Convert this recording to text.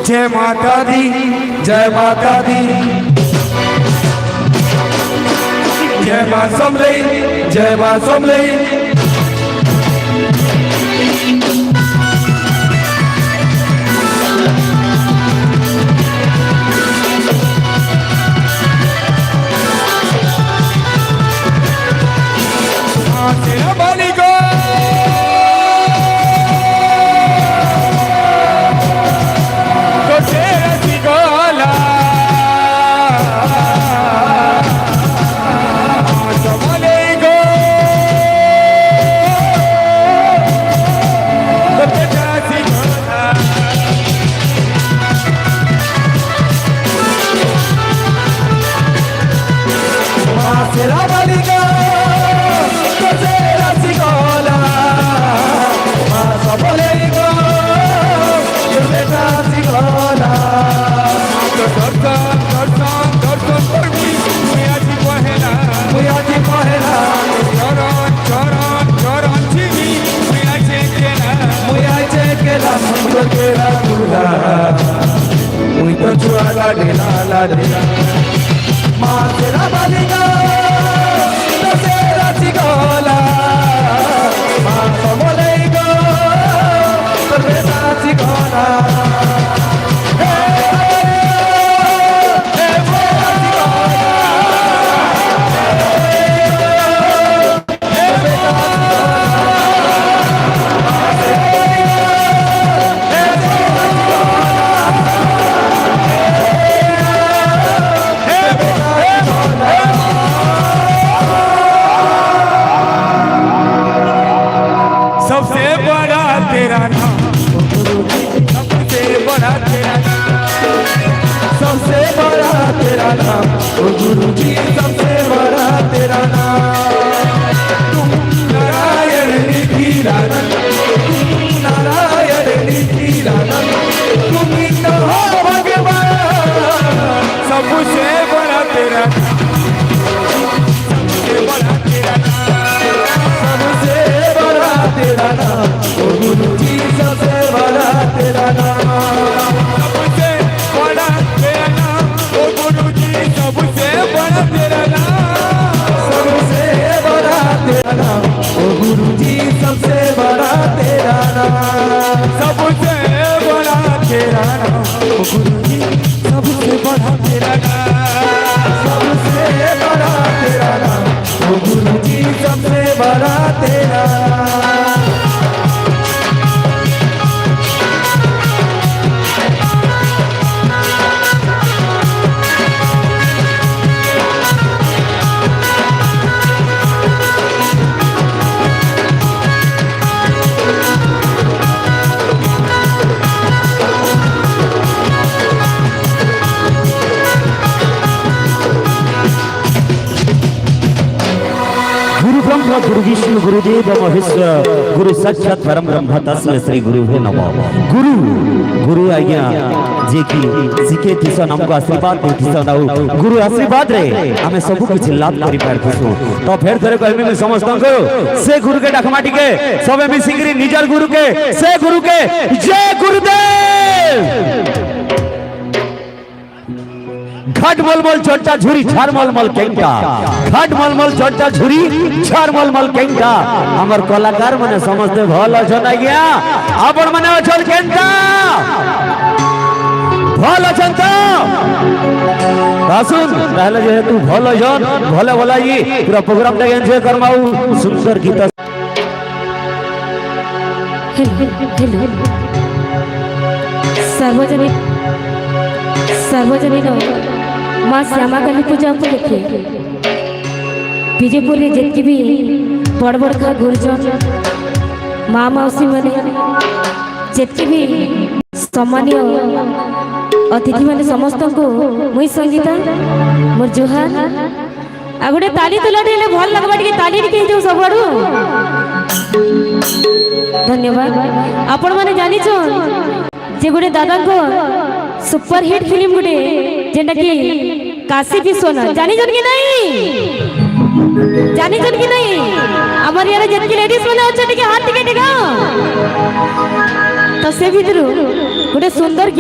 जय माता दी, जय माता दी, जय मां समले, जय मां समले। Muito chua la de la de la, más será baliga, no será chigola, más como leigo, será chigola. सबसे बड़ा तेरा नाम, सबसे बड़ा तेरा नाम, सबसे बड़ा तेरा नाम, ओ गुरु जी सबसे बड़ा तेरा नाम। तुम नारायण निखिलानंद, तुम नारायण निखिलानंद, तुम ही तो हो भगवान। सबसे बड़ा तेरा नाम, सबसे बड़ा तेरा नाम, सबसे तेरा नाम, ओ गुरु जी सबसे बड़ा तेरा नाम, सबसे बड़ा तेरा नाम, ओ गुरु जी सबसे बड़ा तेरा नाम, सबसे बड़ा तेरा नाम, ओ गुरु जी सबसे बड़ा तेरा नाम, सबसे बड़ा तेरा नाम, ओ गुरु जी सबसे बड़ा तेरा नाम, सबसे बड़ा तेरा नाम, ओ गुरु जी सबसे बड़ा तेरा नाम। गुरु विष्णु गुरुदेव महेश्वर गुरु साक्षात परम ब्रह्म तस्मै श्री गुरु नमः। गुरु गुरु आज्ञा जे की सिखे थिसन हमको आशीर्वाद दे थिसन आउ गुरु आशीर्वाद रे हमें सब कुछ लाभ करि पारथसु। तो फेर थरे कहमे में समस्त को से गुरु के डाकमाटी के सबे मिसिंगरी निजर गुरु के से गुरु के जय गुरुदेव। घाट मलमल चर्चा झुरी छार मलमल केंका, घाट मलमल चर्चा झुरी छार मलमल केंका। हमर कलाकार माने समझते भल अछन आज्ञा, आपण माने अछन केंका भल अछन तो आसुन पहले जेहेतु भल अछन भले भला ई पूरा प्रोग्राम टा एंजॉय करमाऊ सुंदर गीत। हेलो सार्वजनिक सार्वजनिक माँ श्यामा काली पूजा उपलक्षे विजयपुर में जितकी भी बड़ बड़ का गुरुजन माँ मौसी मैंने जितकी भी सम्मानीय अतिथि मैंने समस्त को मुई संगीता मोर जुहार आ गोटे ताली तुला हेले भल लगबा टिके ताली टिके जो सब आडू धन्यवाद। आपण माने जानि छ जे गोटे दादा को सुपर हिट फिल्म गोटे जेंटा कि काशी विश्वनाथ जानि जन कि नहीं जानि जन कि नहीं हमर यार जेतकी लेडीज माने अच्छा टिके हाथ टिके दिखाओ तो से भीतर गोटे सुंदर